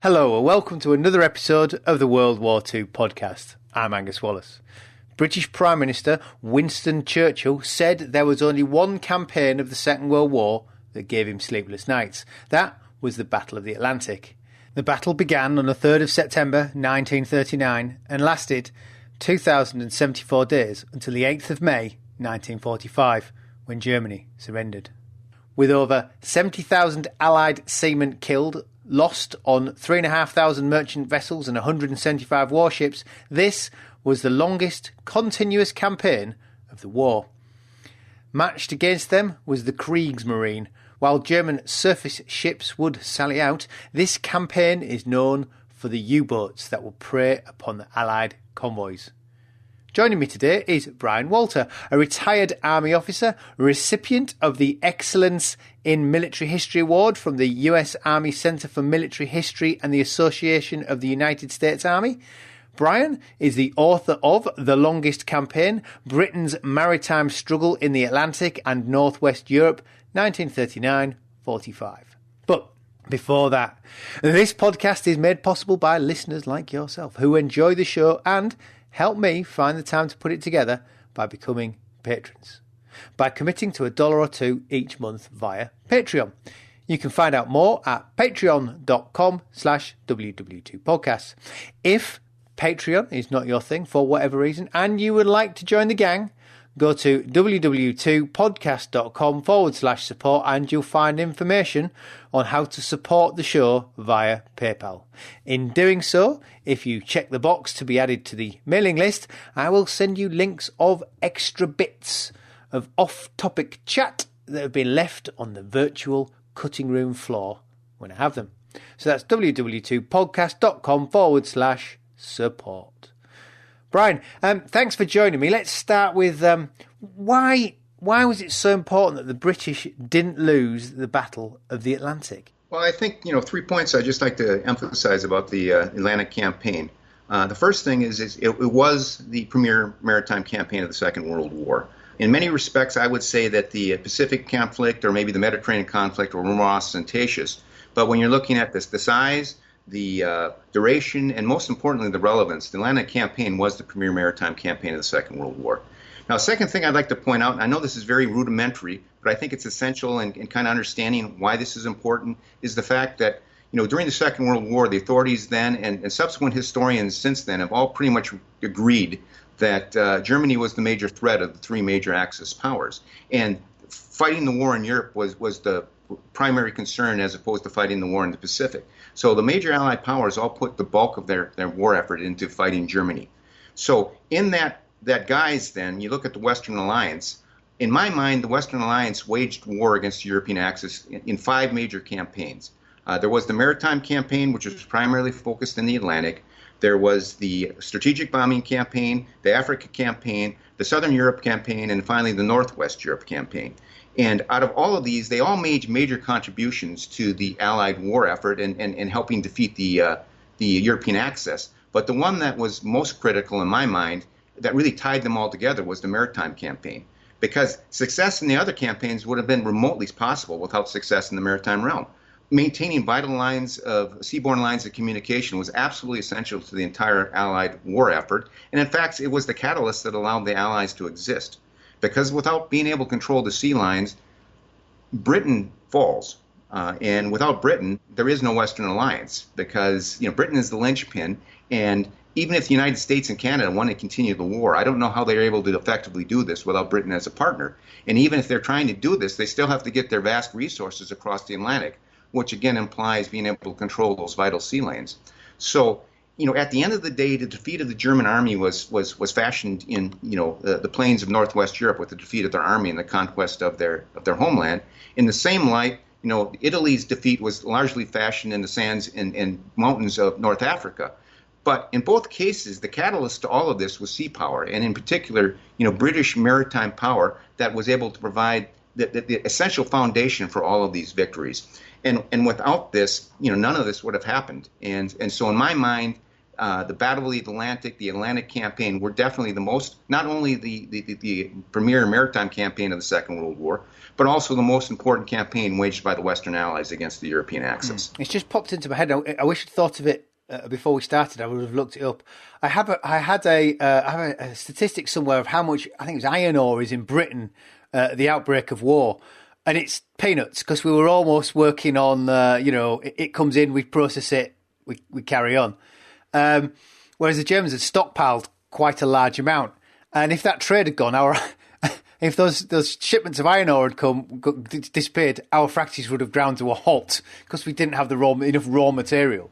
Hello and welcome to another episode of the World War II podcast. I'm Angus Wallace. British Prime Minister Winston Churchill said there was only one campaign of the Second World War that gave him sleepless nights. That was the Battle of the Atlantic. The battle began on the 3rd of September 1939 and lasted 2,074 days until the 8th of May 1945 when Germany surrendered. With over 70,000 Allied seamen killed, lost on 3,500 merchant vessels and 175 warships, this was the longest continuous campaign of the war. Matched against them was the Kreigsmarine. While German surface ships would sally out, this campaign is known for the U-boats that will prey upon the Allied convoys. Joining me today is Brian Walter, a retired Army officer, recipient of the Excellence in Military History Award from the US Army Center for Military History and the Association of the United States Army. Brian is the author of The Longest Campaign, Britain's Maritime Struggle in the Atlantic and Northwest Europe, 1939-45. But before that, this podcast is made possible by listeners like yourself who enjoy the show and help me find the time to put it together by becoming patrons, by committing to $1 or $2 each month via Patreon. You can find out more at patreon.com/WW2podcasts. If Patreon is not your thing for whatever reason and you would like to join the gang, go to www2podcast.com/support and you'll find information on how to support the show via PayPal. In doing so, if you check the box to be added to the mailing list, I will send you links of extra bits of off-topic chat that have been left on the virtual cutting room floor when I have them. So that's www2podcast.com/support. Brian, thanks for joining me. Let's start with why was it so important that the British didn't lose the Battle of the Atlantic? Well, I think, 3 points I'd just like to emphasize about the Atlantic campaign. The first thing is it was the premier maritime campaign of the Second World War. In many respects, I would say that the Pacific conflict or maybe the Mediterranean conflict were more ostentatious. But when you're looking at this, the size, the duration, and most importantly, the relevance, the Atlantic campaign was the premier maritime campaign of the Second World War. Now, second thing I'd like to point out, and I know this is very rudimentary, but I think it's essential in kind of understanding why this is important, is the fact that, during the Second World War, the authorities then and subsequent historians since then have all pretty much agreed that Germany was the major threat of the three major Axis powers. And fighting the war in Europe was the primary concern as opposed to fighting the war in the Pacific. So the major Allied powers all put the bulk of their war effort into fighting Germany. So in that guise, then, you look at the Western Alliance. In my mind, the Western Alliance waged war against the European Axis in five major campaigns. There was the Maritime campaign, which was primarily focused in the Atlantic. There was the Strategic Bombing Campaign, the Africa Campaign, the Southern Europe Campaign, and finally the Northwest Europe Campaign. And out of all of these, they all made major contributions to the Allied war effort and helping defeat the European Axis. But the one that was most critical in my mind, that really tied them all together, was the Maritime campaign. Because success in the other campaigns would have been remotely possible without success in the maritime realm. Maintaining vital seaborne lines of communication was absolutely essential to the entire Allied war effort. And in fact, it was the catalyst that allowed the Allies to exist. Because without being able to control the sea lines, Britain falls. And without Britain, there is no Western Alliance. Because Britain is the linchpin. And even if the United States and Canada want to continue the war, I don't know how they're able to effectively do this without Britain as a partner. And even if they're trying to do this, they still have to get their vast resources across the Atlantic, which again implies being able to control those vital sea lanes. So, at the end of the day, the defeat of the German army was fashioned in, the plains of Northwest Europe with the defeat of their army and the conquest of their homeland. In the same light, Italy's defeat was largely fashioned in the sands and mountains of North Africa. But in both cases, the catalyst to all of this was sea power, and in particular, British maritime power that was able to provide the essential foundation for all of these victories. And without this, none of this would have happened. And so in my mind, the Battle of the Atlantic campaign were definitely the most, not only the premier maritime campaign of the Second World War, but also the most important campaign waged by the Western Allies against the European Axis. It's just popped into my head. I wish I'd thought of it before we started. I would have looked it up. I have a statistic somewhere of how much, I think it was iron ore, is in Britain at the outbreak of war. And it's peanuts, because we were almost working on, it comes in, we process it, we carry on. Whereas the Germans had stockpiled quite a large amount. And if that trade had gone, if those shipments of iron ore had disappeared, our factories would have ground to a halt because we didn't have enough raw material.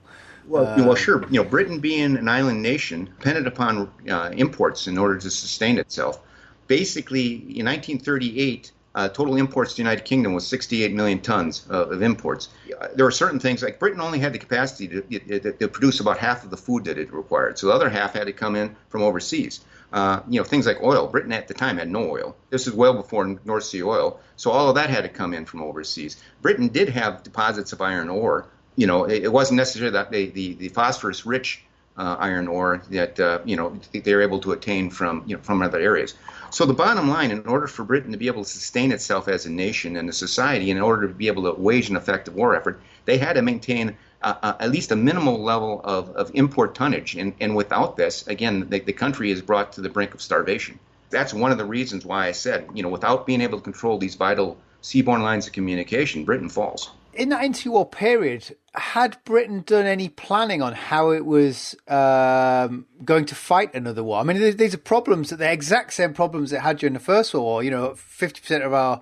Well, sure. Britain being an island nation depended upon imports in order to sustain itself. Basically, in 1938, total imports to the United Kingdom was 68 million tons of imports. There were certain things, like Britain only had the capacity to produce about half of the food that it required. So the other half had to come in from overseas. Things like oil. Britain at the time had no oil. This is well before North Sea oil. So all of that had to come in from overseas. Britain did have deposits of iron ore. It wasn't necessarily that the phosphorus-rich iron ore that they were able to attain from other areas. So the bottom line, in order for Britain to be able to sustain itself as a nation and a society, in order to be able to wage an effective war effort, they had to maintain at least a minimal level of import tonnage. And without this, again, the country is brought to the brink of starvation. That's one of the reasons why I said, without being able to control these vital seaborne lines of communication, Britain falls. In that interwar period, had Britain done any planning on how it was going to fight another war? I mean, these are problems, the exact same problems it had during the First World War. 50% of our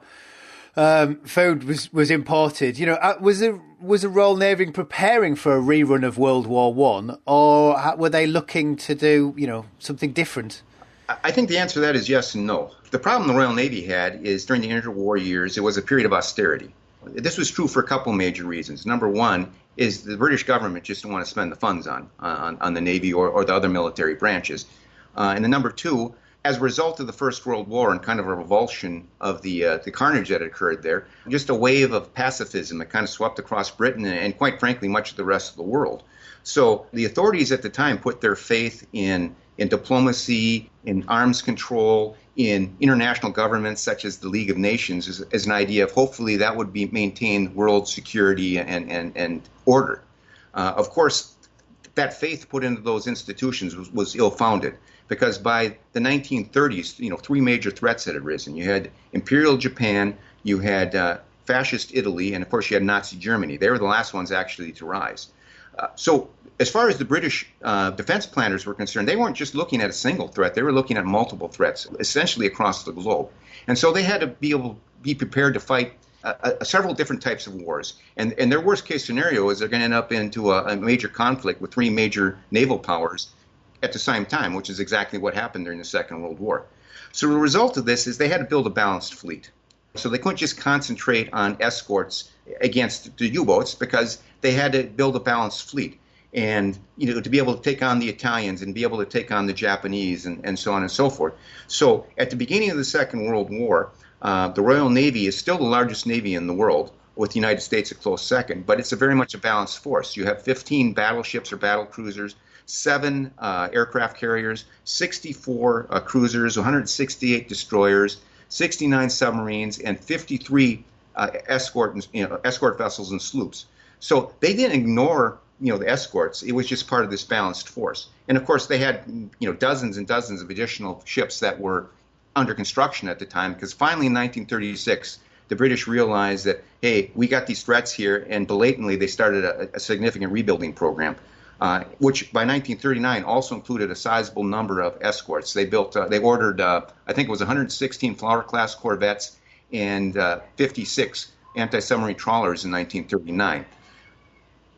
food was imported. Was the Royal Navy preparing for a rerun of World War One, or were they looking to do something different? I think the answer to that is yes and no. The problem the Royal Navy had is during the interwar years, it was a period of austerity. This was true for a couple major reasons. Number one is the British government just didn't want to spend the funds on the Navy or the other military branches. And then number two, as a result of the First World War and kind of a revulsion of the carnage that occurred there, just a wave of pacifism that kind of swept across Britain and quite frankly, much of the rest of the world. So the authorities at the time put their faith in diplomacy, in arms control, in international governments such as the League of Nations as an idea of hopefully that would maintain world security and order. Of course, that faith put into those institutions was ill-founded because by the 1930s, three major threats had arisen. You had Imperial Japan, you had fascist Italy, and of course you had Nazi Germany. They were the last ones actually to rise. So as far as the British defense planners were concerned, they weren't just looking at a single threat. They were looking at multiple threats, essentially across the globe. And so they had to be prepared to fight several different types of wars. And their worst case scenario is they're going to end up into a major conflict with three major naval powers at the same time, which is exactly what happened during the Second World War. So the result of this is they had to build a balanced fleet. So they couldn't just concentrate on escorts against the U-boats because they had to build a balanced fleet. And, to be able to take on the Italians and be able to take on the Japanese and so on and so forth. So at the beginning of the Second World War, the Royal Navy is still the largest navy in the world, with the United States a close second, but it's very much a balanced force. You have 15 battleships or battle cruisers, 7 aircraft carriers, 64 cruisers, 168 destroyers, 69 submarines, and 53 escort vessels and sloops. So they didn't ignore the escorts. It was just part of this balanced force. And of course, they had dozens and dozens of additional ships that were under construction at the time, because finally in 1936, the British realized that, hey, we got these threats here, and blatantly they started a significant rebuilding program, which by 1939 also included a sizable number of escorts. They ordered, I think it was 116 Flower-class corvettes and 56 anti-submarine trawlers in 1939.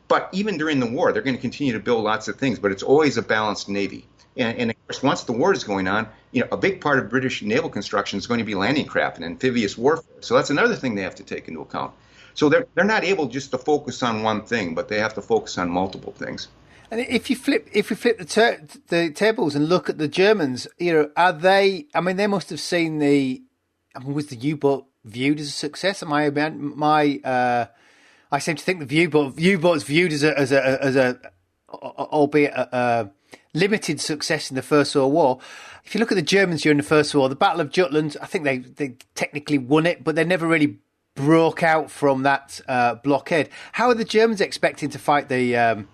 But even during the war, they're going to continue to build lots of things, but it's always a balanced Navy. And of course, once the war is going on, a big part of British naval construction is going to be landing craft and amphibious warfare. So that's another thing they have to take into account. So they're not able just to focus on one thing, but they have to focus on multiple things. And if we flip the tables and look at the Germans, are they? I mean, they must have seen was the U-boat viewed as a success? I seem to think the U-boat's viewed as a albeit a limited success in the First World War. If you look at the Germans during the First War, the Battle of Jutland, I think they technically won it, but they never really broke out from that blockade. How are the Germans expecting to fight the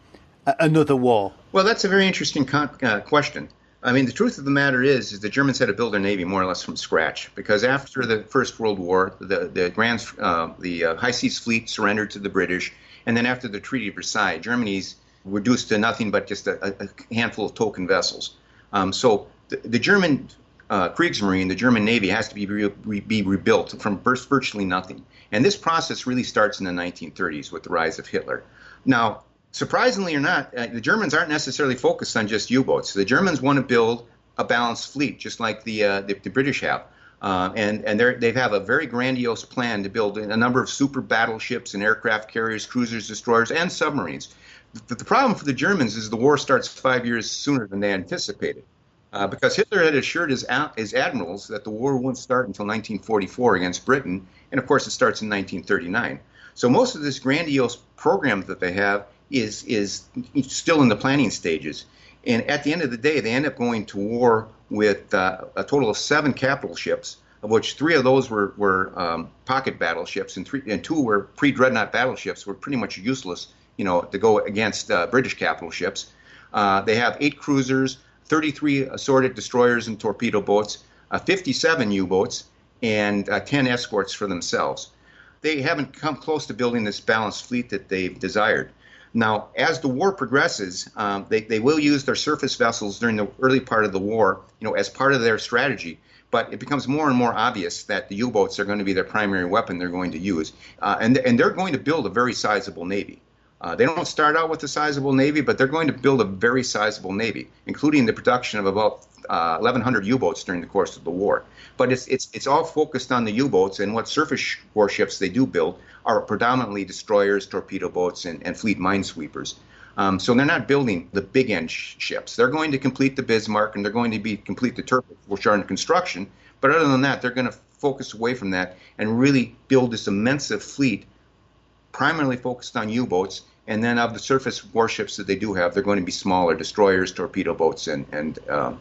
another war? Well, that's a very interesting question. I mean, the truth of the matter is the Germans had to build their navy more or less from scratch, because after the First World War, the High Seas Fleet surrendered to the British, and then after the Treaty of Versailles, Germany's reduced to nothing but just a handful of token vessels. So the German Kriegsmarine, the German Navy, has to be rebuilt from virtually nothing. And this process really starts in the 1930s with the rise of Hitler. Now, surprisingly or not, the Germans aren't necessarily focused on just U-boats. The Germans want to build a balanced fleet, just like the British have. And they have a very grandiose plan to build a number of super battleships and aircraft carriers, cruisers, destroyers, and submarines. The problem for the Germans is the war starts 5 years sooner than they anticipated. Because Hitler had assured his admirals that the war wouldn't start until 1944 against Britain, and of course it starts in 1939. So most of this grandiose program that they have is still in the planning stages. And at the end of the day, they end up going to war with a total of 7 capital ships, of which 3 of those were pocket battleships, and 2 were pre-dreadnought battleships, were pretty much useless, to go against British capital ships. They have 8 cruisers, 33 assorted destroyers and torpedo boats, 57 U-boats, and 10 escorts for themselves. They haven't come close to building this balanced fleet that they've desired. Now, as the war progresses, they will use their surface vessels during the early part of the war, as part of their strategy. But it becomes more and more obvious that the U-boats are going to be their primary weapon they're going to use. And they're going to build a very sizable navy. They don't start out with a sizable navy, but they're going to build a very sizable navy, including the production of about 1,100 U-boats during the course of the war. But it's all focused on the U-boats, and what surface warships they do build are predominantly destroyers, torpedo boats, and fleet minesweepers. So they're not building the big end ships. They're going to complete the Bismarck, and they're going to complete the Tirpitz, which are in construction. But other than that, they're going to focus away from that and really build this immense fleet, primarily focused on U-boats. And then of the surface warships that they do have, they're going to be smaller destroyers, torpedo boats, and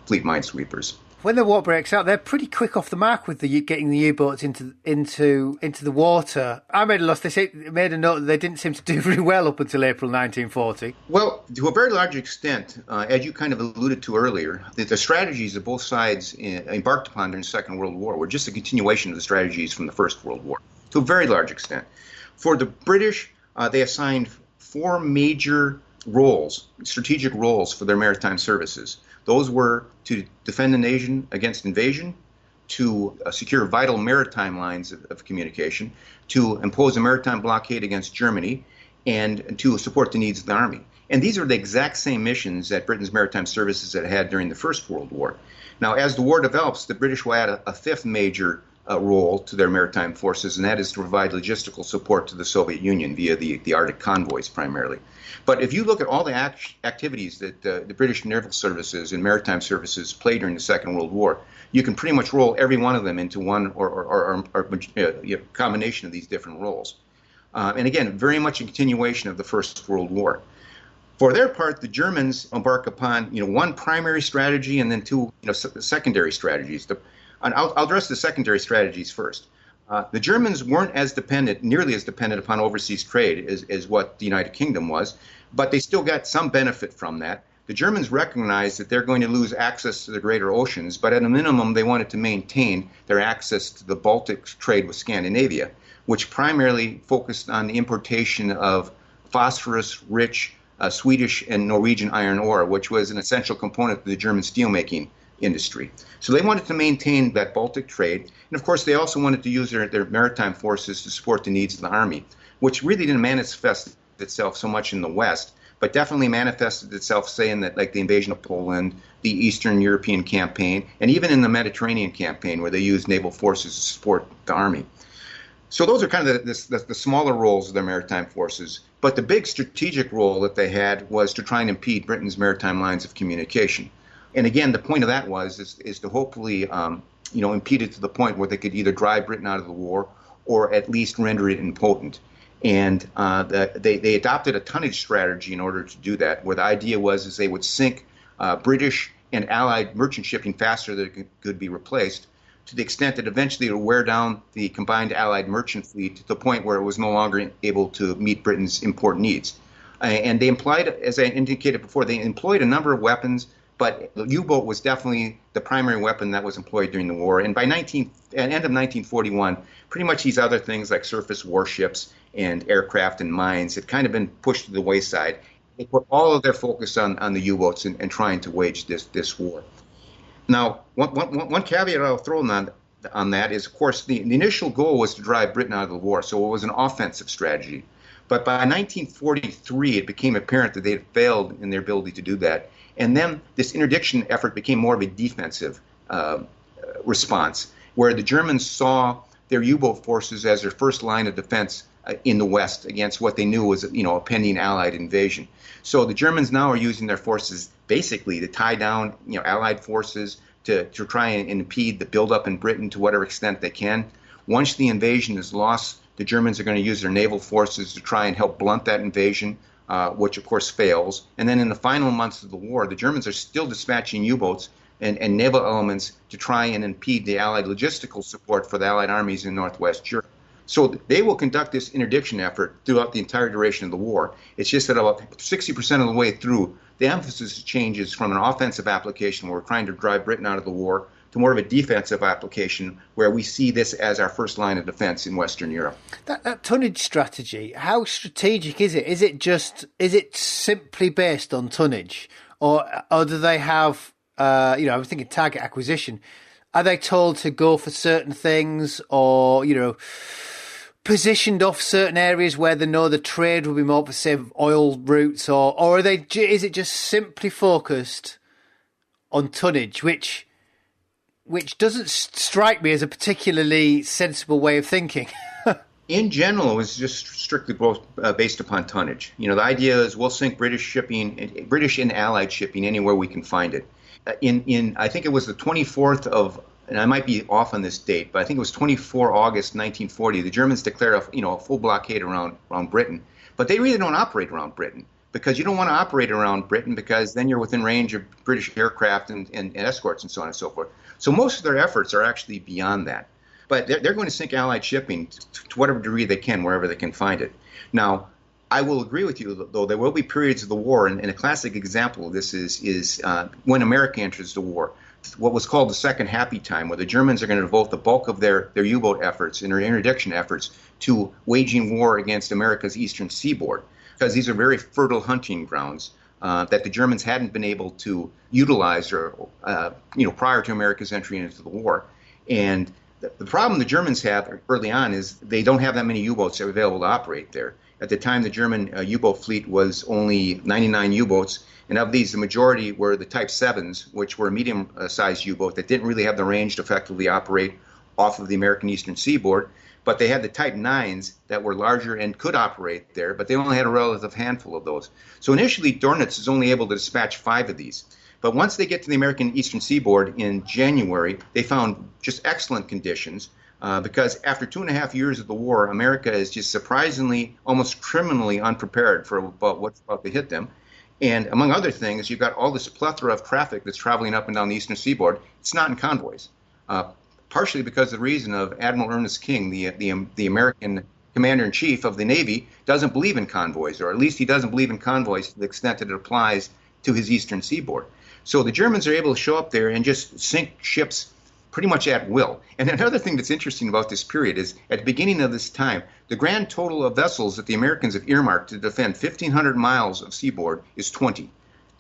fleet minesweepers. When the war breaks out, they're pretty quick off the mark with getting the U-boats into the water. I made a note that they didn't seem to do very well up until April 1940. Well, to a very large extent, as you kind of alluded to earlier, the strategies that both sides embarked upon during the Second World War were just a continuation of the strategies from the First World War, to a very large extent. For the British, they assigned 4 major roles, strategic roles for their maritime services. Those were to defend the nation against invasion, to secure vital maritime lines of communication, to impose a maritime blockade against Germany, and to support the needs of the Army. And these are the exact same missions that Britain's maritime services had during the First World War. Now, as the war develops, the British will add a 5th major role to their maritime forces, and that is to provide logistical support to the Soviet Union via the Arctic convoys primarily. But if you look at all the activities that the British naval services and maritime services played during the Second World War, you can pretty much roll every one of them into one or combination of these different roles. And again, very much a continuation of the First World War. For their part, the Germans embark upon one primary strategy and then 2 secondary strategies. I'll address the secondary strategies first. The Germans weren't nearly as dependent upon overseas trade as what the United Kingdom was, but they still got some benefit from that. The Germans recognized that they're going to lose access to the greater oceans, but at a minimum, they wanted to maintain their access to the Baltic trade with Scandinavia, which primarily focused on the importation of phosphorus-rich Swedish and Norwegian iron ore, which was an essential component of the German steelmaking industry. So they wanted to maintain that Baltic trade. And of course, they also wanted to use their maritime forces to support the needs of the Army, which really didn't manifest itself so much in the West, but definitely manifested itself, say, in the invasion of Poland, the Eastern European campaign, and even in the Mediterranean campaign, where they used naval forces to support the Army. So those are kind of the smaller roles of their maritime forces. But the big strategic role that they had was to try and impede Britain's maritime lines of communication. And again, the point of that is to hopefully, impede it to the point where they could either drive Britain out of the war or at least render it impotent. And they adopted a tonnage strategy in order to do that, where the idea was is they would sink British and Allied merchant shipping faster than it could be replaced, to the extent that eventually it would wear down the combined Allied merchant fleet to the point where it was no longer able to meet Britain's import needs. And they employed, as I indicated before, they employed a number of weapons, but the U-boat was definitely the primary weapon that was employed during the war. And by end of 1941, pretty much these other things like surface warships and aircraft and mines had kind of been pushed to the wayside. They put all of their focus on the U-boats and trying to wage this war. Now, one caveat I'll throw on that is, of course, the initial goal was to drive Britain out of the war, so it was an offensive strategy. But by 1943, it became apparent that they had failed in their ability to do that. And then this interdiction effort became more of a defensive response, where the Germans saw their U-boat forces as their first line of defense in the West against what they knew was, a pending Allied invasion. So the Germans now are using their forces basically to tie down, Allied forces to try and impede the buildup in Britain to whatever extent they can. Once the invasion is lost, the Germans are going to use their naval forces to try and help blunt that invasion, which of course fails. And then in the final months of the war, the Germans are still dispatching U-boats and naval elements to try and impede the Allied logistical support for the Allied armies in Northwest Europe. So they will conduct this interdiction effort throughout the entire duration of the war. It's just that about 60% of the way through, the emphasis changes from an offensive application where we're trying to drive Britain out of the war to more of a defensive application where we see this as our first line of defense in Western Europe. That tonnage strategy, how strategic is it? Is it simply based on tonnage, or do they have, I was thinking target acquisition. Are they told to go for certain things, or, positioned off certain areas where they know the trade will be more for, say, oil routes, or is it just simply focused on tonnage, which doesn't strike me as a particularly sensible way of thinking? In general, it's just strictly based upon tonnage. The idea is we'll sink British and Allied shipping anywhere we can find it. In I think it was the 24th of, and I might be off on this date, but I think it was 24 August 1940, the Germans declare a full blockade around Britain. But they really don't operate around Britain, because you don't want to operate around Britain because then you're within range of British aircraft and escorts and so on and so forth. So most of their efforts are actually beyond that. But they're going to sink Allied shipping to whatever degree they can, wherever they can find it. Now, I will agree with you, though, there will be periods of the war, and a classic example of this is when America enters the war, what was called the Second Happy Time, where the Germans are going to devote the bulk of their U-boat efforts and their interdiction efforts to waging war against America's eastern seaboard, because these are very fertile hunting grounds that the Germans hadn't been able to utilize prior to America's entry into the war. And the problem the Germans have early on is they don't have that many U-boats that are available to operate there. At the time, the German U-boat fleet was only 99 U-boats, and of these, the majority were the Type 7s, which were a medium-sized U-boat that didn't really have the range to effectively operate off of the American eastern seaboard. But they had the Type 9s that were larger and could operate there, but they only had a relative handful of those. So initially, Dornitz is only able to dispatch 5 of these. But once they get to the American eastern seaboard in January, they found just excellent conditions, because after 2.5 years of the war, America is just surprisingly, almost criminally unprepared for what's about to hit them. And among other things, you've got all this plethora of traffic that's traveling up and down the eastern seaboard. It's not in convoys, partially because of the reason of Admiral Ernest King, the American commander-in-chief of the Navy, doesn't believe in convoys, or at least he doesn't believe in convoys to the extent that it applies to his eastern seaboard. So the Germans are able to show up there and just sink ships pretty much at will. And another thing that's interesting about this period is at the beginning of this time, the grand total of vessels that the Americans have earmarked to defend 1,500 miles of seaboard is 20.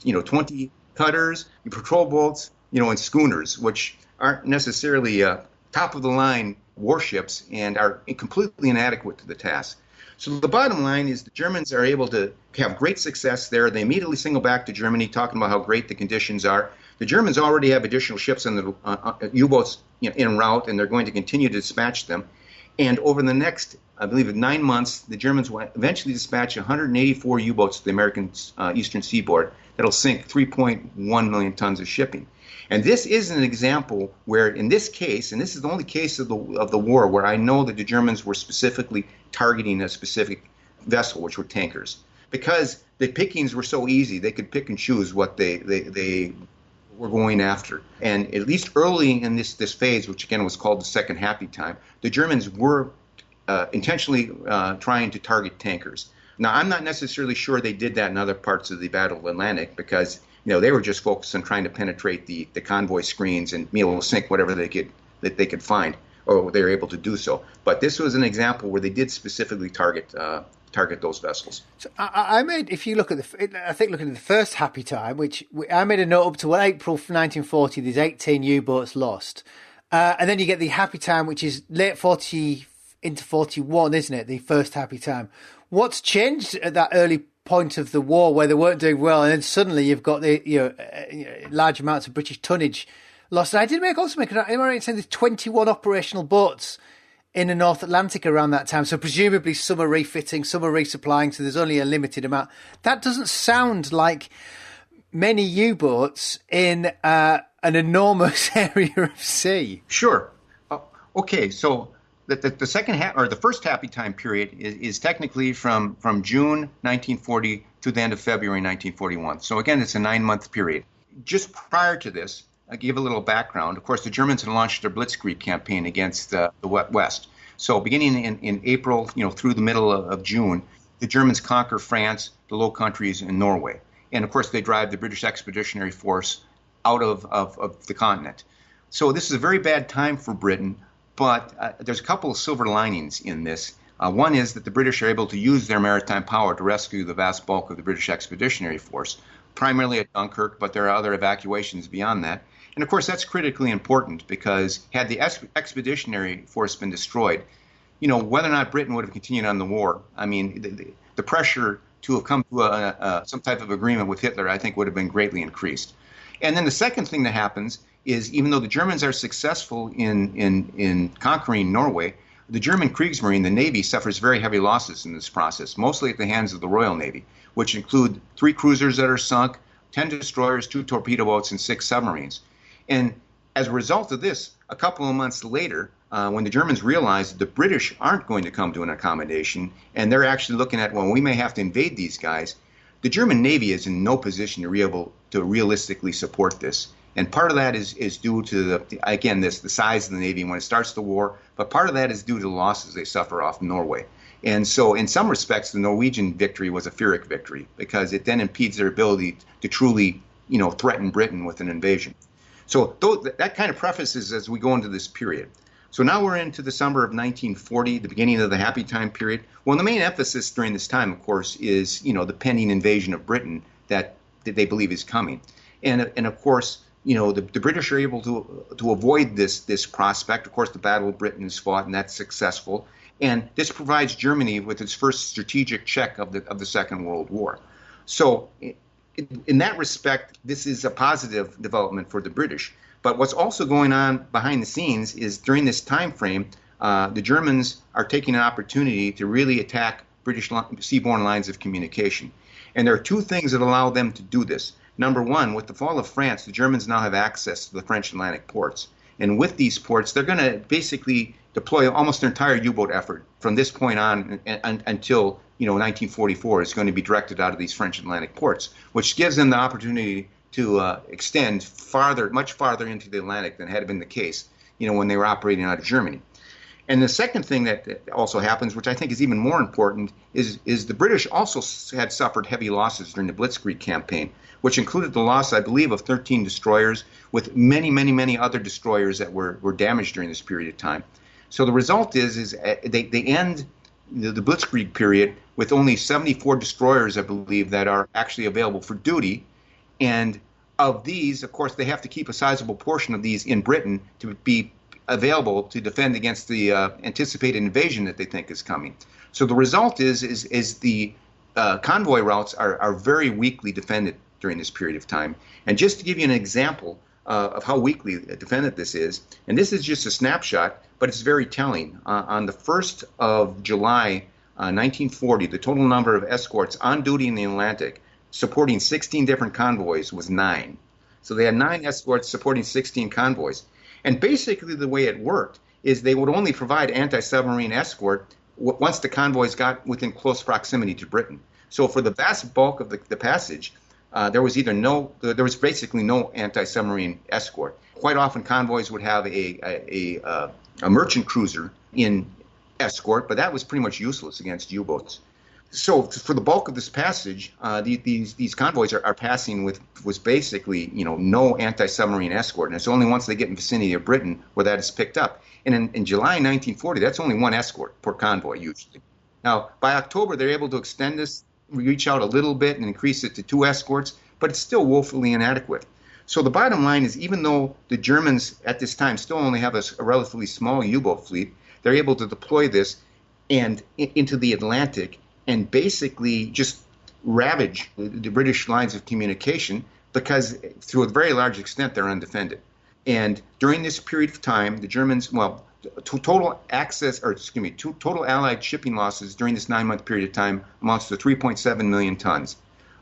20 cutters, patrol boats, and schooners, which aren't necessarily top-of-the-line warships and are completely inadequate to the task. So the bottom line is the Germans are able to have great success there. They immediately single back to Germany, talking about how great the conditions are. The Germans already have additional ships and the U-boats en route, and they're going to continue to dispatch them. And over the next, I believe, 9 months, the Germans will eventually dispatch 184 U-boats to the American eastern seaboard that'll sink 3.1 million tons of shipping. And this is an example where, in this case, and this is the only case of the war where I know that the Germans were specifically targeting a specific vessel, which were tankers. Because the pickings were so easy, they could pick and choose what they were going after. And at least early in this phase, which again was called the Second Happy Time, the Germans were intentionally trying to target tankers. Now, I'm not necessarily sure they did that in other parts of the Battle of the Atlantic because they were just focused on trying to penetrate the convoy screens and be able to sink whatever they could find, or they were able to do so. But this was an example where they did specifically target those vessels. So I made, if you look at looking at the first Happy Time, which I made a note up to April 1940, there's 18 U-boats lost. And then you get the Happy Time, which is late 40 into 41, isn't it? The first Happy Time. What's changed at that early point of the war where they weren't doing well, and then suddenly you've got the large amounts of British tonnage lost? And I did also make an right saying there's 21 operational boats in the North Atlantic around that time. So presumably some are refitting, some are resupplying, so there's only a limited amount. That doesn't sound like many U-boats in an enormous area of sea. Sure. Okay, so the second or the first Happy Time period is technically from June 1940 to the end of February 1941. So again, it's a 9-month period. Just prior to this, I'll give a little background. Of course, the Germans had launched their Blitzkrieg campaign against the West. So beginning in April, through the middle of June, the Germans conquer France, the Low Countries, and Norway. And of course, they drive the British Expeditionary Force out of the continent. So this is a very bad time for Britain, but there's a couple of silver linings in this. One is that the British are able to use their maritime power to rescue the vast bulk of the British Expeditionary Force, primarily at Dunkirk, but there are other evacuations beyond that. And of course, that's critically important because had the Expeditionary Force been destroyed, whether or not Britain would have continued on the war, I mean, the pressure to have come to some type of agreement with Hitler, I think, would have been greatly increased. And then the second thing that happens is, even though the Germans are successful in conquering Norway, the German Kriegsmarine, the Navy, suffers very heavy losses in this process, mostly at the hands of the Royal Navy, which include 3 cruisers that are sunk, 10 destroyers, 2 torpedo boats, and 6 submarines. And as a result of this, a couple of months later, when the Germans realized the British aren't going to come to an accommodation, and they're actually looking at, well, we may have to invade these guys, the German Navy is in no position to be able to realistically support this. And part of that is due to, the size of the Navy when it starts the war, but part of that is due to the losses they suffer off Norway. And so in some respects, the Norwegian victory was a Pyrrhic victory because it then impedes their ability to truly, threaten Britain with an invasion. So that kind of prefaces as we go into this period. So now we're into December of 1940, the beginning of the Happy Time period. Well, the main emphasis during this time, of course, is, the pending invasion of Britain that they believe is coming. And of course, the British are able to avoid this prospect. Of course, the Battle of Britain is fought, and that's successful. And this provides Germany with its first strategic check of the Second World War. So in that respect, this is a positive development for the British. But what's also going on behind the scenes is during this time frame, the Germans are taking an opportunity to really attack British seaborne lines of communication. And there are 2 things that allow them to do this. Number one, with the fall of France, the Germans now have access to the French Atlantic ports. And with these ports, they're going to basically deploy almost their entire U-boat effort from this point on until 1944 is going to be directed out of these French Atlantic ports, which gives them the opportunity to extend much farther into the Atlantic than had been the case, when they were operating out of Germany. And the second thing that also happens, which I think is even more important, is the British also had suffered heavy losses during the Blitzkrieg campaign, which included the loss, I believe, of 13 destroyers, with many, many, many other destroyers that were damaged during this period of time. So the result is they end the Blitzkrieg period with only 74 destroyers, I believe, that are actually available for duty. And of these, of course, they have to keep a sizable portion of these in Britain to be available to defend against the anticipated invasion that they think is coming. So the result is the convoy routes are very weakly defended during this period of time. And just to give you an example of how weakly defended this is, and this is just a snapshot, but it's very telling. On the 1st of July, 1940, the total number of escorts on duty in the Atlantic supporting 16 different convoys was 9. So they had 9 escorts supporting 16 convoys. And basically the way it worked is they would only provide anti-submarine escort once the convoys got within close proximity to Britain. So for the vast bulk of the passage, there was basically no anti-submarine escort. Quite often, convoys would have a merchant cruiser in escort, but that was pretty much useless against U-boats. So for the bulk of this passage, these convoys are passing was basically no anti-submarine escort, and it's only once they get in vicinity of Britain where that is picked up. And in July 1940, that's only one escort per convoy usually. Now by October, they're able to extend this, reach out a little bit, and increase it to 2 escorts, but it's still woefully inadequate. So the bottom line is, even though the Germans at this time still only have a relatively small U-boat fleet, they're able to deploy this and into the Atlantic and basically just ravage the British lines of communication, because to a very large extent they're undefended. And during this period of time, the Germans, total Allied shipping losses during this 9-month period of time amounts to 3.7 million tons,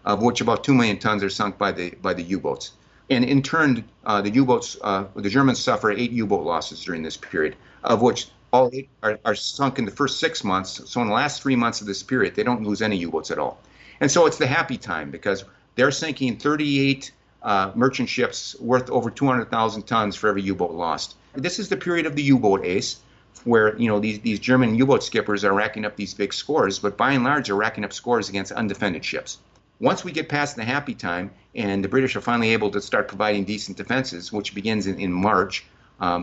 of which about 2 million tons are sunk by the U-boats. And in turn, the Germans suffer 8 U-boat losses during this period, of which all 8 are sunk in the first 6 months. So in the last 3 months of this period, they don't lose any U-boats at all. And so it's the happy time, because they're sinking 38 merchant ships worth over 200,000 tons for every U-boat lost. This is the period of the U-boat ace, where these German U-boat skippers are racking up these big scores, but by and large are racking up scores against undefended ships. Once we get past the happy time and the British are finally able to start providing decent defenses, which begins in March,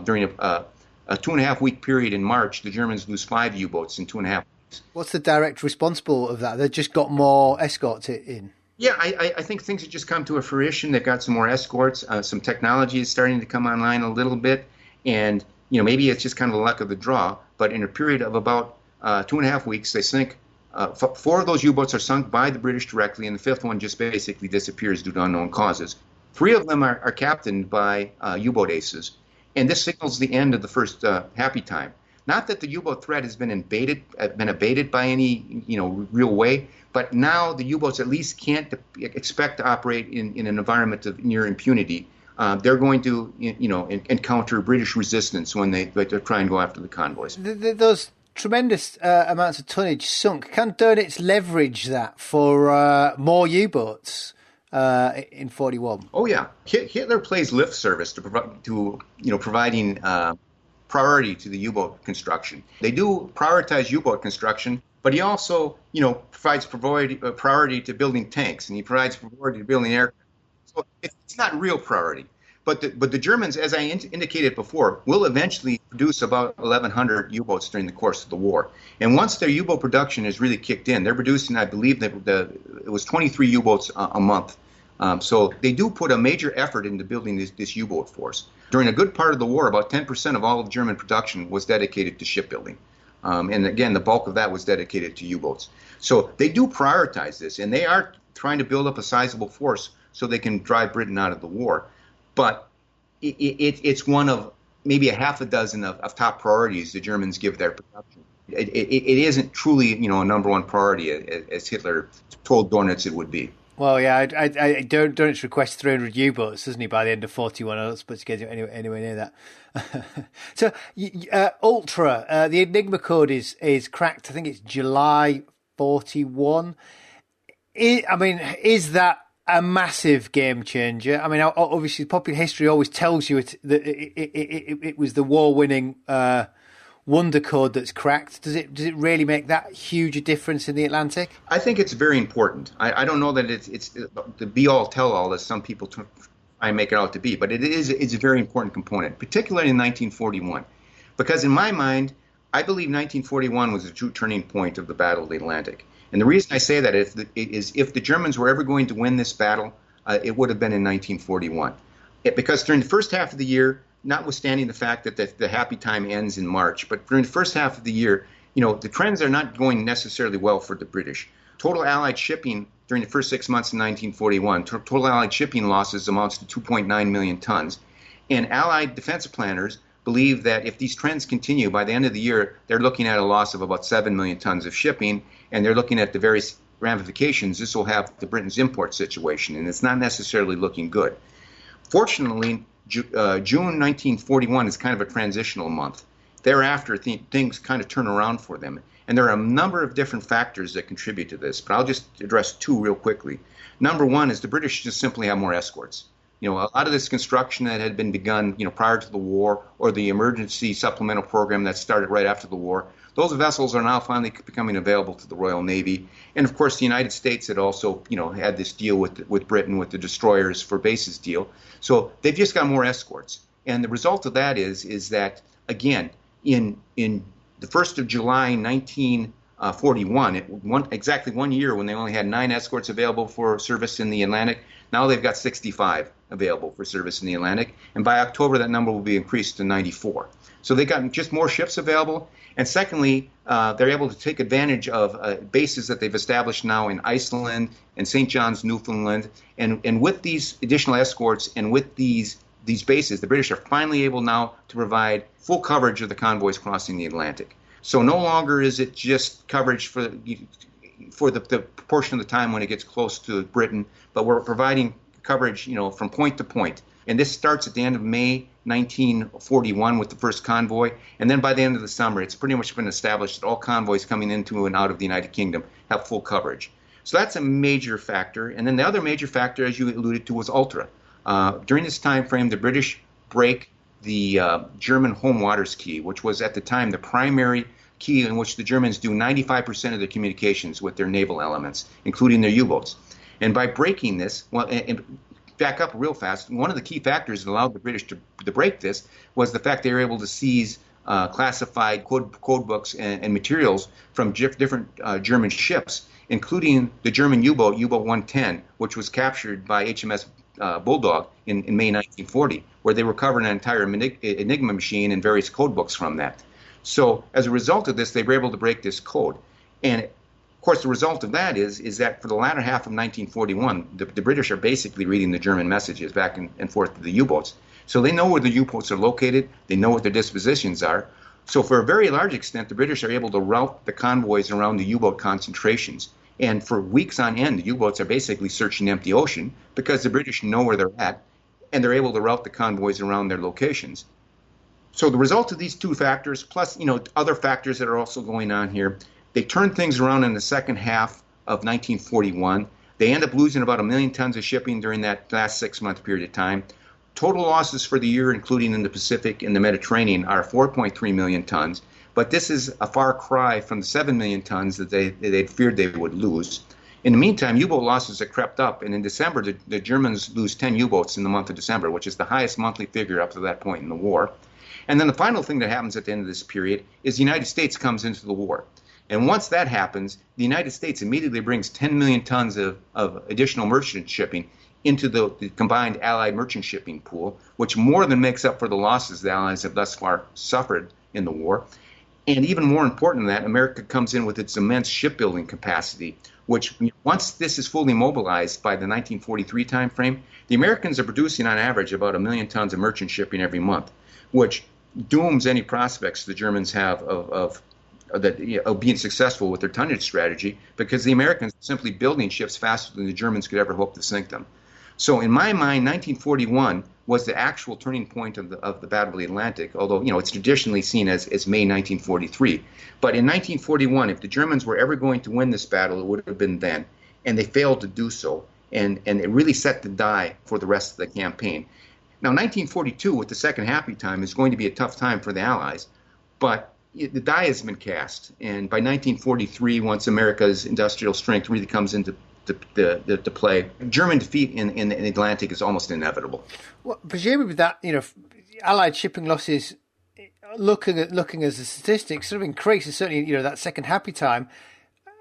during a 2.5-week period in March, the Germans lose 5 U-boats in 2.5 weeks. What's the direct responsible of that? They've just got more escorts in. Yeah, I think things have just come to a fruition. They've got some more escorts. Some technology is starting to come online a little bit. And, maybe it's just kind of the luck of the draw. But in a period of about 2.5 weeks, they sink. 4 of those U-boats are sunk by the British directly, and the 5th one just basically disappears due to unknown causes. 3 of them are captained by U-boat aces. And this signals the end of the first happy time. Not that the U-boat threat has been abated by any real way, but now the U-boats at least can't expect to operate in an environment of near impunity. They're going to encounter British resistance when they try and go after the convoys. Those tremendous amounts of tonnage sunk. Can Dönitz leverage that for more U-boats in 41? Oh yeah, Hitler plays lip service to providing priority to the U-boat construction. They do prioritize U-boat construction, but he also provides priority to building tanks, and he provides priority to building aircraft. So it's not real priority. But the Germans, as I indicated before, will eventually produce about 1,100 U-boats during the course of the war. And once their U-boat production is really kicked in, they're producing, I believe, it was 23 U-boats a month. So they do put a major effort into building this U-boat force. During a good part of the war, about 10% of all of German production was dedicated to shipbuilding. And again, the bulk of that was dedicated to U-boats. So they do prioritize this, and they are trying to build up a sizable force so they can drive Britain out of the war. But it's one of maybe a half a dozen of top priorities the Germans give their production. It isn't truly, a number one priority as Hitler told Dönitz it would be. Well, yeah, Dönitz requests 300 U-boats, doesn't he, by the end of 41? I don't suppose to get anywhere near that. So, Ultra, the Enigma code is cracked. I think it's July 41. Is that a massive game changer? I mean, obviously, popular history always tells you that it was the war-winning wonder code that's cracked. Does it really make that huge a difference in the Atlantic? I think it's very important. I don't know that it's the be-all, tell-all as some people try and make it out to be, but it's a very important component, particularly in 1941, because in my mind, I believe 1941 was a true turning point of the Battle of the Atlantic. And the reason I say that is if the Germans were ever going to win this battle, it would have been in 1941. Because during the first half of the year, notwithstanding the fact that the happy time ends in March, but during the first half of the year, the trends are not going necessarily well for the British. Total Allied shipping during the first 6 months of 1941, total Allied shipping losses amounts to 2.9 million tons. And Allied defense planners believe that if these trends continue, by the end of the year, they're looking at a loss of about 7 million tons of shipping, and they're looking at the various ramifications this will have to Britain's import situation, and it's not necessarily looking good. Fortunately, June 1941 is kind of a transitional month. Thereafter, things kind of turn around for them. And there are a number of different factors that contribute to this, but I'll just address two real quickly. Number one is the British just simply have more escorts. A lot of this construction that had been begun, prior to the war, or the emergency supplemental program that started right after the war, those vessels are now finally becoming available to the Royal Navy. And of course, the United States had also, had this deal with Britain with the destroyers for bases deal. So they've just got more escorts. And the result of that is that, again, in the 1st of July, 1941, exactly 1 year when they only had 9 escorts available for service in the Atlantic, now they've got 65 available for service in the Atlantic. And by October, that number will be increased to 94. So they've got just more ships available. And secondly, they're able to take advantage of bases that they've established now in Iceland and St. John's, Newfoundland. And with these additional escorts and with these bases, the British are finally able now to provide full coverage of the convoys crossing the Atlantic. So no longer is it just coverage for the portion of the time when it gets close to Britain, but we're providing coverage, from point to point. And this starts at the end of May 1941 with the first convoy. And then by the end of the summer, it's pretty much been established that all convoys coming into and out of the United Kingdom have full coverage. So that's a major factor. And then the other major factor, as you alluded to, was ultra. During this time frame, the British break the German home waters key, which was at the time the primary key in which the Germans do 95% of their communications with their naval elements, including their U-boats. And by breaking this, and back up real fast, one of the key factors that allowed the British to break this was the fact they were able to seize classified code books and materials from different German ships, including the German U-boat, U-boat 110, which was captured by HMS Bulldog in May 1940, where they recovered an entire Enigma machine and various code books from that. So as a result of this, they were able to break this code. And of course, the result of that is that for the latter half of 1941, the British are basically reading the German messages back and forth to the U-boats. So they know where the U-boats are located. They know what their dispositions are. So for a very large extent, the British are able to route the convoys around the U-boat concentrations. And for weeks on end, the U-boats are basically searching the empty ocean because the British know where they're at, and they're able to route the convoys around their locations. So the result of these two factors, plus other factors that are also going on here, they turn things around in the second half of 1941. They end up losing about 1 million tons of shipping during that last 6-month period of time. Total losses for the year, including in the Pacific and the Mediterranean, are 4.3 million tons. But this is a far cry from the 7 million tons that they'd feared they would lose. In the meantime, U-boat losses have crept up, and in December, the Germans lose 10 U-boats in the month of December, which is the highest monthly figure up to that point in the war. And then the final thing that happens at the end of this period is the United States comes into the war. And once that happens, the United States immediately brings 10 million tons of additional merchant shipping into the combined Allied merchant shipping pool, which more than makes up for the losses the Allies have thus far suffered in the war. And even more important than that, America comes in with its immense shipbuilding capacity, which once this is fully mobilized by the 1943 timeframe, the Americans are producing on average about 1 million tons of merchant shipping every month, which dooms any prospects the Germans have of being successful with their tonnage strategy, because the Americans are simply building ships faster than the Germans could ever hope to sink them. So in my mind, 1941 was the actual turning point of the Battle of the Atlantic, although it's traditionally seen as May 1943. But in 1941, if the Germans were ever going to win this battle, it would have been then, and they failed to do so, and it really set the die for the rest of the campaign. Now, 1942, with the second happy time, is going to be a tough time for the Allies, but the die has been cast, and by 1943, once America's industrial strength really comes into the play, German defeat in the Atlantic is almost inevitable. Well, presumably that Allied shipping losses, looking at the statistics, sort of increases. Certainly, that second happy time.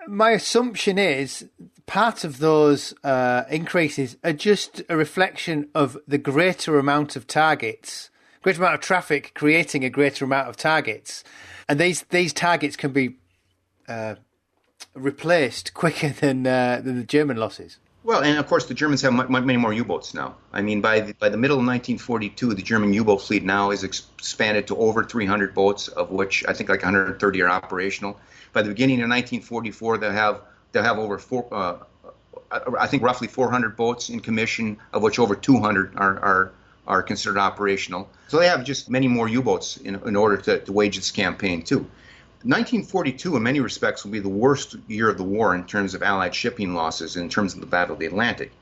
My assumption is part of those increases are just a reflection of the greater amount of targets, greater amount of traffic creating a greater amount of targets, and these targets can be replaced quicker than the German losses. Well, and of course the Germans have many more U-boats now. I mean, by the middle of 1942, the German U-boat fleet now is expanded to over 300 boats, of which I think like 130 are operational. By the beginning of 1944, they'll have over roughly 400 boats in commission, of which over 200 are considered operational. So they have just many more U-boats in order to wage this campaign too. 1942, in many respects, will be the worst year of the war in terms of Allied shipping losses, in terms of the Battle of the Atlantic.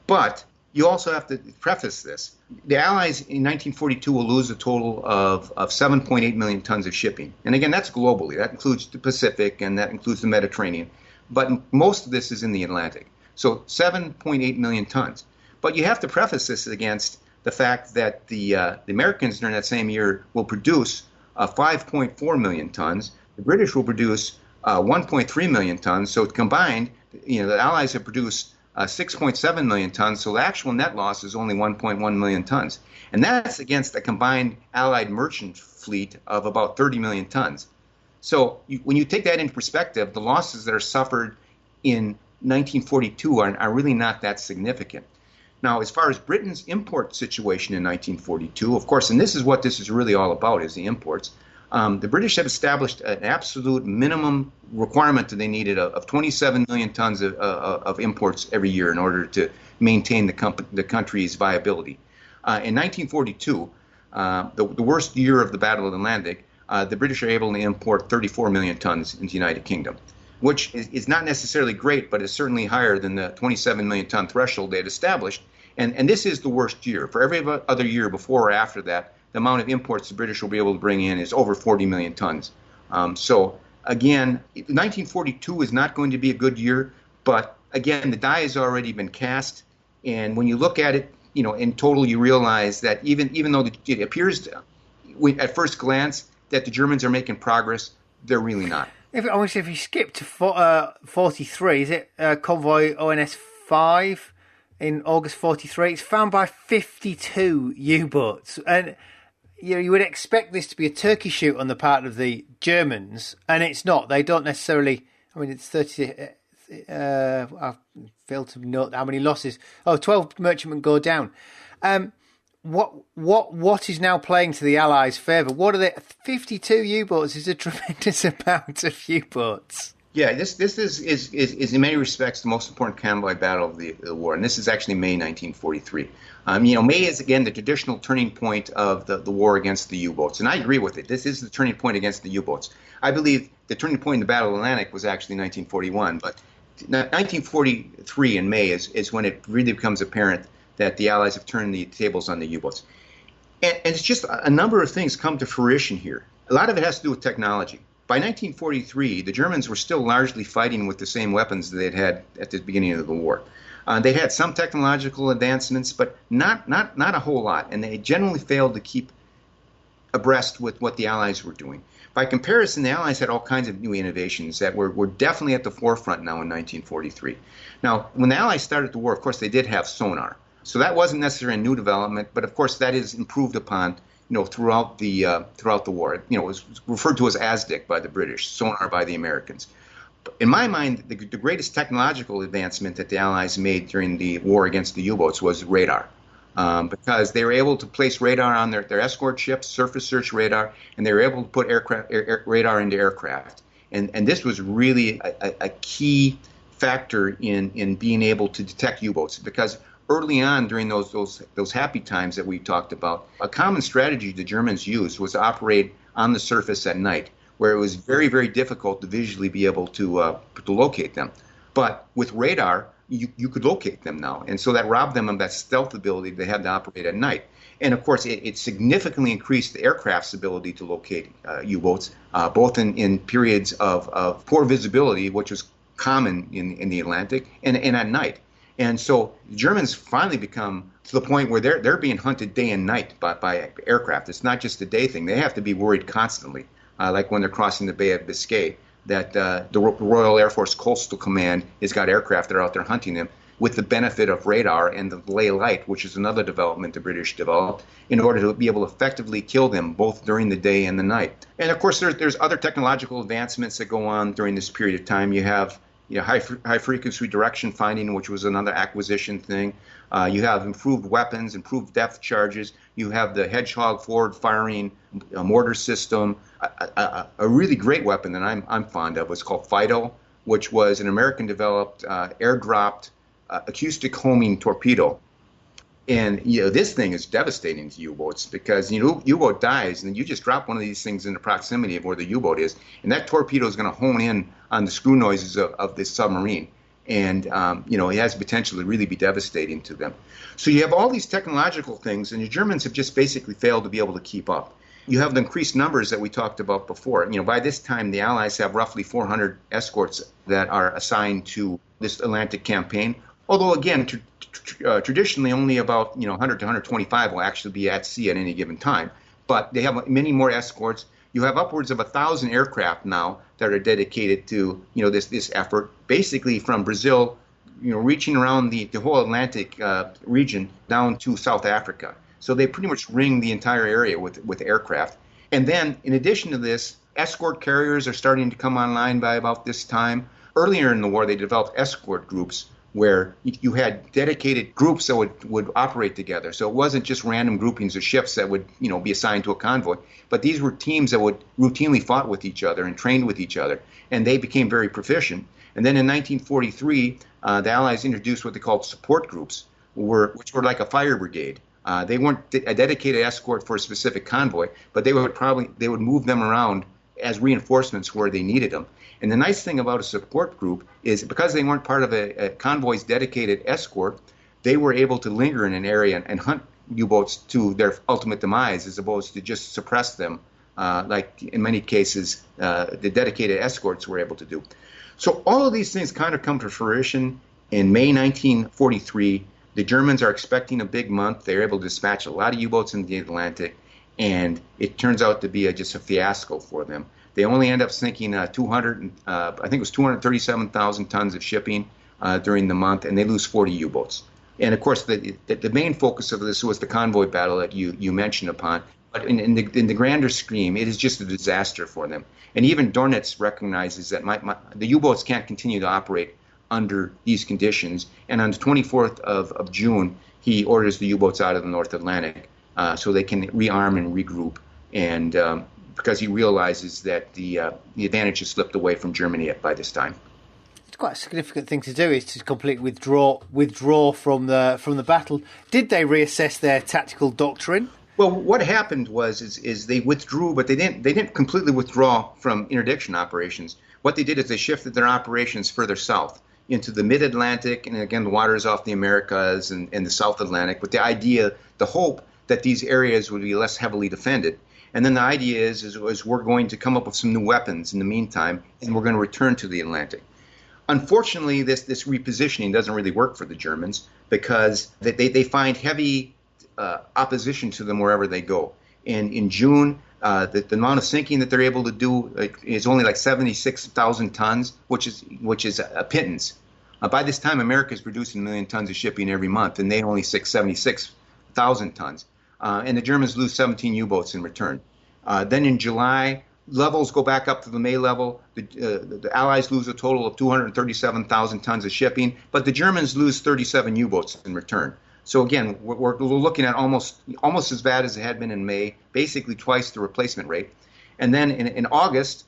But you also have to preface this. The Allies in 1942 will lose a total of 7.8 million tons of shipping. And again, that's globally. That includes the Pacific and that includes the Mediterranean. But most of this is in the Atlantic. So 7.8 million tons. But you have to preface this against the fact that the Americans during that same year will produce 5.4 million tons. The British will produce 1.3 million tons. So combined, the Allies have produced 6.7 million tons. So the actual net loss is only 1.1 million tons. And that's against a combined Allied merchant fleet of about 30 million tons. So when you take that into perspective, the losses that are suffered in 1942 are really not that significant. Now, as far as Britain's import situation in 1942, of course, and this is what this is really all about, is the imports. The British have established an absolute minimum requirement that they needed of 27 million tons of imports every year in order to maintain the country's viability. In 1942, the worst year of the Battle of the Atlantic, the British are able to import 34 million tons into the United Kingdom, which is not necessarily great, but is certainly higher than the 27 million ton threshold they had established. And this is the worst year. For every other year before or after that, the amount of imports the British will be able to bring in is over 40 million tons. So again, 1942 is not going to be a good year, but again, the die has already been cast. And when you look at it, in total, you realize that even though it appears at first glance that the Germans are making progress, they're really not. If you skip to 43, is it convoy ONS 5 in August 43? It's found by 52 U-boats. And you would expect this to be a turkey shoot on the part of the Germans, and it's not. They don't necessarily. It's 30. I've failed to note how many losses. 12 merchantmen go down. What is now playing to the Allies' favour? What are they? 52 U-boats is a tremendous amount of U-boats. Yeah, this is in many respects the most important convoy battle of the war, and this is actually May 1943. May is again the traditional turning point of the war against the U-boats, and I agree with it. This is the turning point against the U-boats. I believe the turning point in the Battle of the Atlantic was actually 1941, but 1943 in May is when it really becomes apparent that the Allies have turned the tables on the U-boats. And it's just a number of things come to fruition here. A lot of it has to do with technology. By 1943, the Germans were still largely fighting with the same weapons they'd had at the beginning of the war. They had some technological advancements, but not a whole lot, and they generally failed to keep abreast with what the Allies were doing. By comparison, the Allies had all kinds of new innovations that were definitely at the forefront now in 1943. Now, when the Allies started the war, of course, they did have sonar. So that wasn't necessarily a new development, but of course that is improved upon, throughout the war. It was referred to as ASDIC by the British, sonar by the Americans. In my mind, the greatest technological advancement that the Allies made during the war against the U-boats was radar, because they were able to place radar on their escort ships, surface search radar, and they were able to put radar into aircraft. And this was really a key factor in being able to detect U-boats, because early on during those happy times that we talked about, a common strategy the Germans used was to operate on the surface at night, where it was very, very difficult to visually be able to locate them. But with radar, you could locate them now. And so that robbed them of that stealth ability they had to operate at night. And of course, it significantly increased the aircraft's ability to locate U-boats, both in periods of poor visibility, which was common in the Atlantic, and at night. And so the Germans finally become to the point where they're being hunted day and night by aircraft. It's not just a day thing. They have to be worried constantly, like when they're crossing the Bay of Biscay, that the Royal Air Force Coastal Command has got aircraft that are out there hunting them with the benefit of radar and the ley light, which is another development the British developed, in order to be able to effectively kill them both during the day and the night. And of course, there's other technological advancements that go on during this period of time. You have high frequency direction finding, which was another acquisition thing. You have improved weapons, improved depth charges. You have the Hedgehog forward firing mortar system. A really great weapon that I'm fond of was called Fido, which was an American developed air dropped acoustic homing torpedo. And this thing is devastating to U-boats because U-boat dives, and you just drop one of these things in the proximity of where the U-boat is, and that torpedo is going to hone in on the screw noises of this submarine, and it has potential to really be devastating to them. So you have all these technological things, and the Germans have just basically failed to be able to keep up. You have the increased numbers that we talked about before. By this time, the Allies have roughly 400 escorts that are assigned to this Atlantic campaign. Although, again, traditionally only about 100 to 125 will actually be at sea at any given time. But they have many more escorts. You have upwards of 1,000 aircraft now that are dedicated to this effort, basically from Brazil, reaching around the whole Atlantic region down to South Africa. So they pretty much ring the entire area with aircraft. And then, in addition to this, escort carriers are starting to come online by about this time. Earlier in the war, they developed escort groups where you had dedicated groups that would operate together. So it wasn't just random groupings of ships that would be assigned to a convoy, but these were teams that would routinely fought with each other and trained with each other, and they became very proficient. And then in 1943, the Allies introduced what they called support groups, which were like a fire brigade. They weren't a dedicated escort for a specific convoy, but they would move them around as reinforcements where they needed them. And the nice thing about a support group is because they weren't part of a convoy's dedicated escort, they were able to linger in an area and hunt U-boats to their ultimate demise as opposed to just suppress them, like in many cases the dedicated escorts were able to do. So all of these things kind of come to fruition. In May 1943, the Germans are expecting a big month. They're able to dispatch a lot of U-boats into the Atlantic, and it turns out to be just a fiasco for them. They only end up sinking 237,000 tons of shipping during the month, and they lose 40 U-boats. And of course, the main focus of this was the convoy battle that you mentioned upon. But in the grander scheme, it is just a disaster for them. And even Dornitz recognizes that the U-boats can't continue to operate under these conditions. And on the 24th of June, he orders the U-boats out of the North Atlantic so they can rearm and regroup. And because he realizes that the advantage has slipped away from Germany by this time. It's quite a significant thing to do, is to completely withdraw from the battle. Did they reassess their tactical doctrine? Well, what happened is they withdrew, but they didn't completely withdraw from interdiction operations. What they did is they shifted their operations further south into the mid-Atlantic, and again the waters off the Americas and the South Atlantic, with the hope that these areas would be less heavily defended. And then the idea is we're going to come up with some new weapons in the meantime, and we're going to return to the Atlantic. Unfortunately, this repositioning doesn't really work for the Germans because they find heavy opposition to them wherever they go. And in June, the amount of sinking that they're able to do is only like 76,000 tons, which is a pittance. By this time, America is producing 1 million tons of shipping every month, and they only sink 76,000 tons. And the Germans lose 17 U-boats in return. Then in July, levels go back up to the May level. The Allies lose a total of 237,000 tons of shipping, but the Germans lose 37 U-boats in return. So again, we're looking at almost as bad as it had been in May, basically twice the replacement rate. And then in August,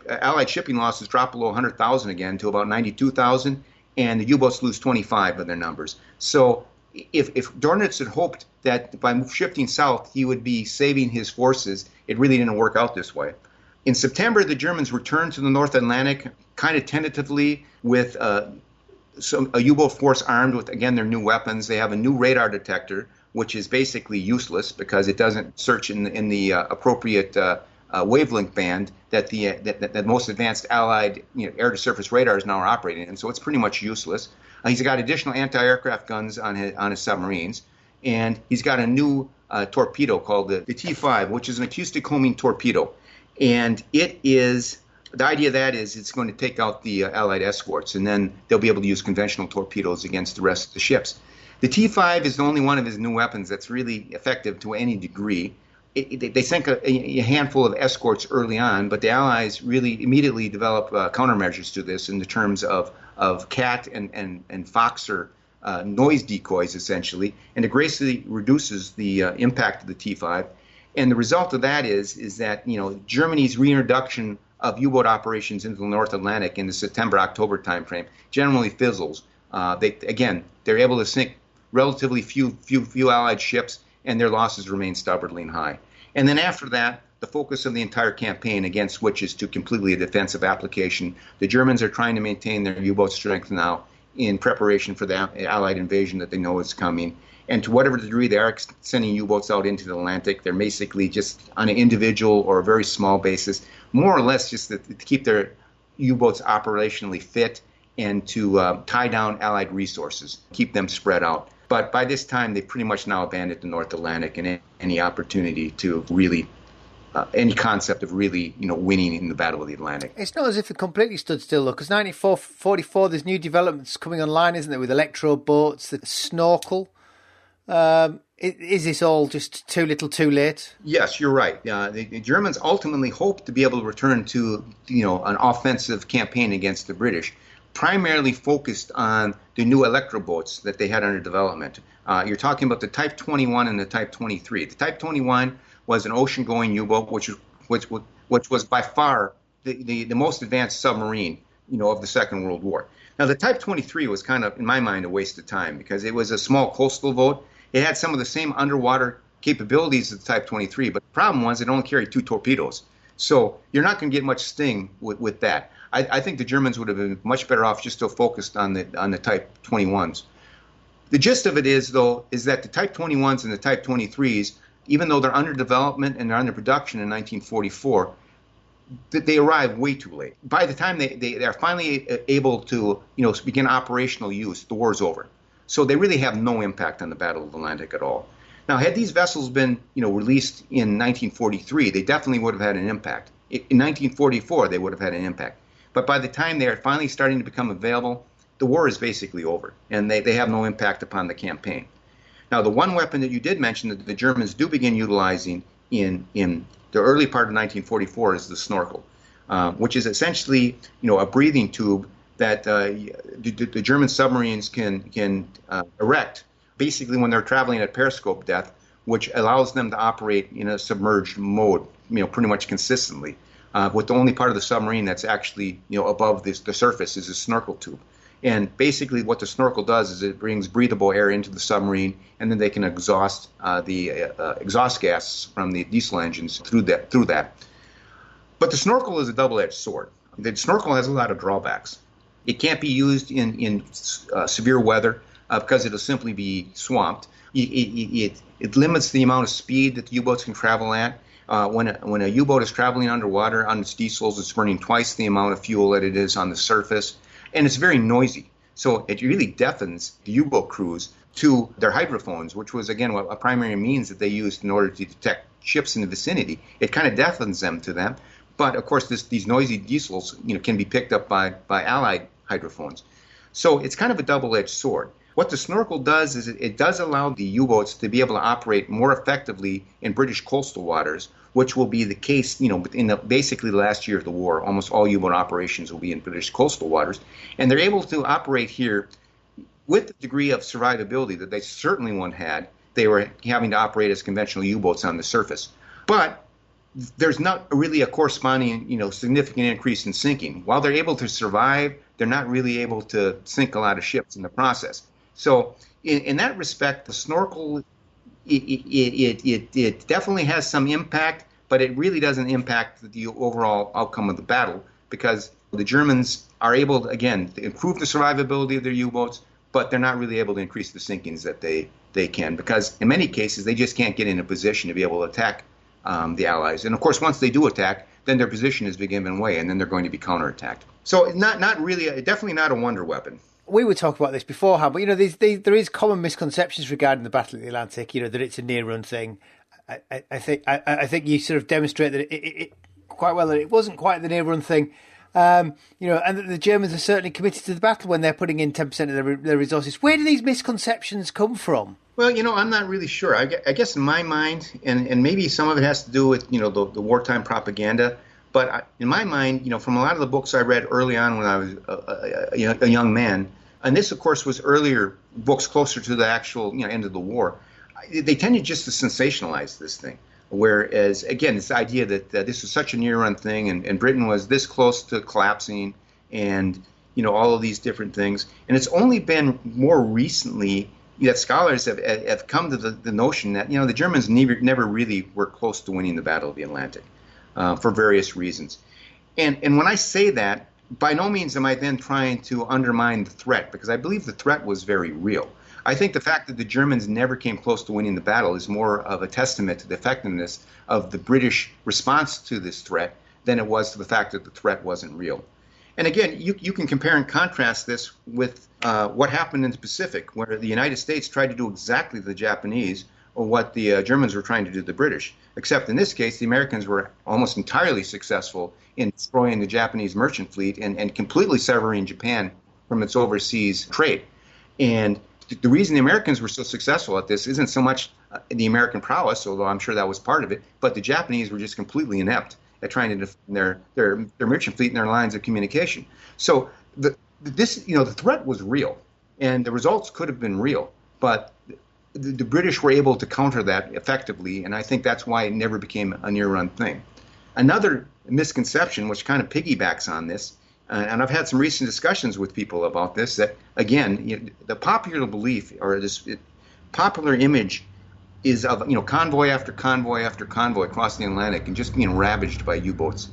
Allied shipping losses drop below 100,000 again to about 92,000, and the U-boats lose 25 of their numbers. So if Dornitz had hoped that by shifting south he would be saving his forces, it really didn't work out this way. In September, the Germans returned to the North Atlantic, kind of tentatively, with a U-boat force armed with, again, their new weapons. They have a new radar detector, which is basically useless because it doesn't search in the appropriate wavelength band that most advanced Allied air-to-surface radars now are operating in. So it's pretty much useless. He's got additional anti-aircraft guns on his submarines, and he's got a new torpedo called the T5, which is an acoustic homing torpedo. And the idea of that is it's going to take out the Allied escorts, and then they'll be able to use conventional torpedoes against the rest of the ships. The T5 is the only one of his new weapons that's really effective to any degree. They sink a handful of escorts early on, but the Allies really immediately develop countermeasures to this in the terms of cat and foxer noise decoys, essentially, and it greatly reduces the impact of the T5. And the result of that is that Germany's reintroduction of U-boat operations into the North Atlantic in the September-October timeframe generally fizzles. They're able to sink relatively few Allied ships, and their losses remain stubbornly high. And then after that, the focus of the entire campaign again switches to completely a defensive application. The Germans are trying to maintain their U-boat strength now in preparation for the Allied invasion that they know is coming. And to whatever degree they are sending U-boats out into the Atlantic, they're basically just on an individual or a very small basis, more or less just to keep their U-boats operationally fit and to tie down Allied resources, keep them spread out. But by this time, they've pretty much now abandoned the North Atlantic and any opportunity to really, any concept of really, winning in the Battle of the Atlantic. It's not as if it completely stood still, though, because 1944, there's new developments coming online, isn't there, with electro boats, the snorkel. Is this all just too little too late? Yes, you're right. The Germans ultimately hoped to be able to return to, an offensive campaign against the British, primarily focused on the new electro boats that they had under development. You're talking about the Type 21 and the Type 23. The Type 21 was an ocean-going U-boat, which was by far the most advanced submarine, of the Second World War. Now, the Type 23 was kind of, in my mind, a waste of time because it was a small coastal boat. It had some of the same underwater capabilities as the Type 23, but the problem was it only carried 2 torpedoes. So you're not going to get much sting with that. I think the Germans would have been much better off just still focused on the Type 21s. The gist of it is, though, is that the Type 21s and the Type 23s, even though they're under development and they're under production in 1944, they arrive way too late. By the time they are finally able to begin operational use, the war's over. So they really have no impact on the Battle of the Atlantic at all. Now, had these vessels been released in 1943, they definitely would have had an impact. In 1944, they would have had an impact. But by the time they are finally starting to become available, the war is basically over, and they have no impact upon the campaign. Now, the one weapon that you did mention that the Germans do begin utilizing in the early part of 1944 is the snorkel, which is essentially a breathing tube that the German submarines can erect, basically when they're traveling at periscope depth, which allows them to operate in a submerged mode, pretty much consistently. With the only part of the submarine that's actually above the surface is a snorkel tube. And basically what the snorkel does is it brings breathable air into the submarine, and then they can exhaust the exhaust gas from the diesel engines through that. But the snorkel is a double-edged sword. The snorkel has a lot of drawbacks. It can't be used in severe weather because it'll simply be swamped. It limits the amount of speed that the U-boats can travel at. When a U-boat is traveling underwater on its diesels, it's burning twice the amount of fuel that it is on the surface. And it's very noisy. So it really deafens the U-boat crews to their hydrophones, which was, again, a primary means that they used in order to detect ships in the vicinity. It kind of deafens them to them. But, of course, these noisy diesels can be picked up by Allied hydrophones. So it's kind of a double-edged sword. What the snorkel does is it does allow the U-boats to be able to operate more effectively in British coastal waters, which will be the case, in basically the last year of the war. Almost all U-boat operations will be in British coastal waters. And they're able to operate here with the degree of survivability that they certainly once had. They were having to operate as conventional U-boats on the surface. But there's not really a corresponding, significant increase in sinking. While they're able to survive, they're not really able to sink a lot of ships in the process. So in that respect, the snorkel, it definitely has some impact, but it really doesn't impact the overall outcome of the battle because the Germans are able, again, to improve the survivability of their U-boats, but they're not really able to increase the sinkings that they can because in many cases they just can't get in a position to be able to attack the Allies. And of course, once they do attack, then their position is given way, and then they're going to be counterattacked. So not really, definitely not a wonder weapon. We were talking about this beforehand, but there is common misconceptions regarding the Battle of the Atlantic. That it's a near-run thing. I think you sort of demonstrate that it quite well that it wasn't quite the near-run thing. And that the Germans are certainly committed to the battle when they're putting in 10% of their resources. Where do these misconceptions come from? Well, I'm not really sure. I guess in my mind, and maybe some of it has to do with, the wartime propaganda. But in my mind, from a lot of the books I read early on when I was a young man, and this, of course, was earlier books closer to the actual end of the war, they tended just to sensationalize this thing. Whereas, again, this idea that this was such a near-run thing and Britain was this close to collapsing and, all of these different things. And it's only been more recently that scholars have come to the notion that, the Germans never really were close to winning the Battle of the Atlantic for various reasons. And when I say that, by no means am I then trying to undermine the threat, because I believe the threat was very real. I think the fact that the Germans never came close to winning the battle is more of a testament to the effectiveness of the British response to this threat than it was to the fact that the threat wasn't real. And again, you can compare and contrast this with what happened in the Pacific, where the United States tried to do exactly the Japanese or what the Germans were trying to do to the British, except in this case, the Americans were almost entirely successful in destroying the Japanese merchant fleet and completely severing Japan from its overseas trade. And the reason the Americans were so successful at this isn't so much the American prowess, although I'm sure that was part of it, but the Japanese were just completely inept at trying to defend their merchant fleet and their lines of communication. So the threat was real, and the results could have been real, but the British were able to counter that effectively, and I think that's why it never became a near-run thing. Another misconception, which kind of piggybacks on this, and I've had some recent discussions with people about this, that, again, the popular belief or this popular image is of, convoy after convoy after convoy across the Atlantic and just being ravaged by U-boats.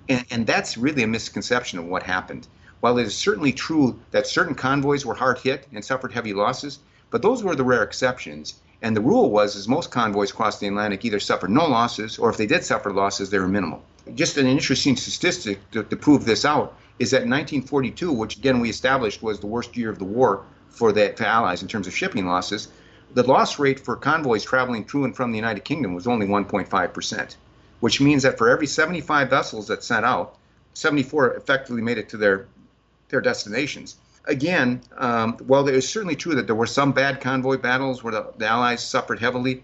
And that's really a misconception of what happened. While it is certainly true that certain convoys were hard hit and suffered heavy losses, but those were the rare exceptions. And the rule was most convoys across the Atlantic either suffered no losses, or if they did suffer losses, they were minimal. Just an interesting statistic to prove this out is that in 1942, which again we established was the worst year of the war for the Allies in terms of shipping losses, the loss rate for convoys traveling to and from the United Kingdom was only 1.5%, which means that for every 75 vessels that sent out, 74 effectively made it to their destinations. Again, while it is certainly true that there were some bad convoy battles where the Allies suffered heavily,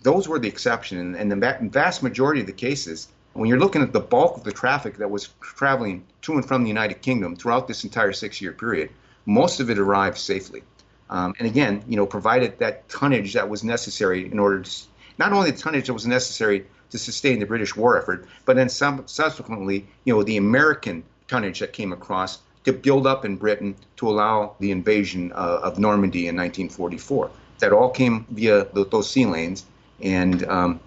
those were the exception. And the vast majority of the cases, when you're looking at the bulk of the traffic that was traveling to and from the United Kingdom throughout this entire 6-year period, most of it arrived safely. And again, provided that tonnage that was necessary in order to, not only the tonnage that was necessary to sustain the British war effort, but then subsequently, the American tonnage that came across to build up in Britain to allow the invasion of Normandy in 1944. That all came via those sea lanes, and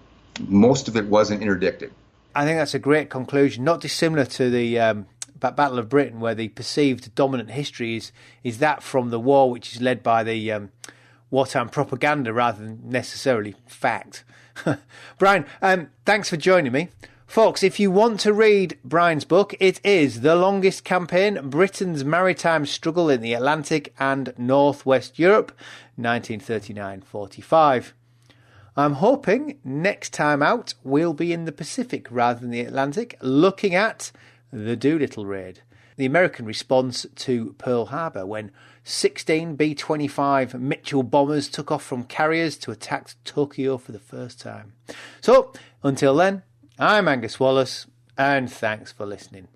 most of it wasn't interdicted. I think that's a great conclusion, not dissimilar to the Battle of Britain, where the perceived dominant history is that from the war, which is led by the wartime propaganda rather than necessarily fact. Brian, thanks for joining me. Folks, if you want to read Brian's book, it is The Longest Campaign, Britain's Maritime Struggle in the Atlantic and Northwest Europe, 1939-45. I'm hoping next time out we'll be in the Pacific rather than the Atlantic, looking at the Doolittle Raid, the American response to Pearl Harbor, when 16 B-25 Mitchell bombers took off from carriers to attack Tokyo for the first time. So, until then, I'm Angus Wallace, and thanks for listening.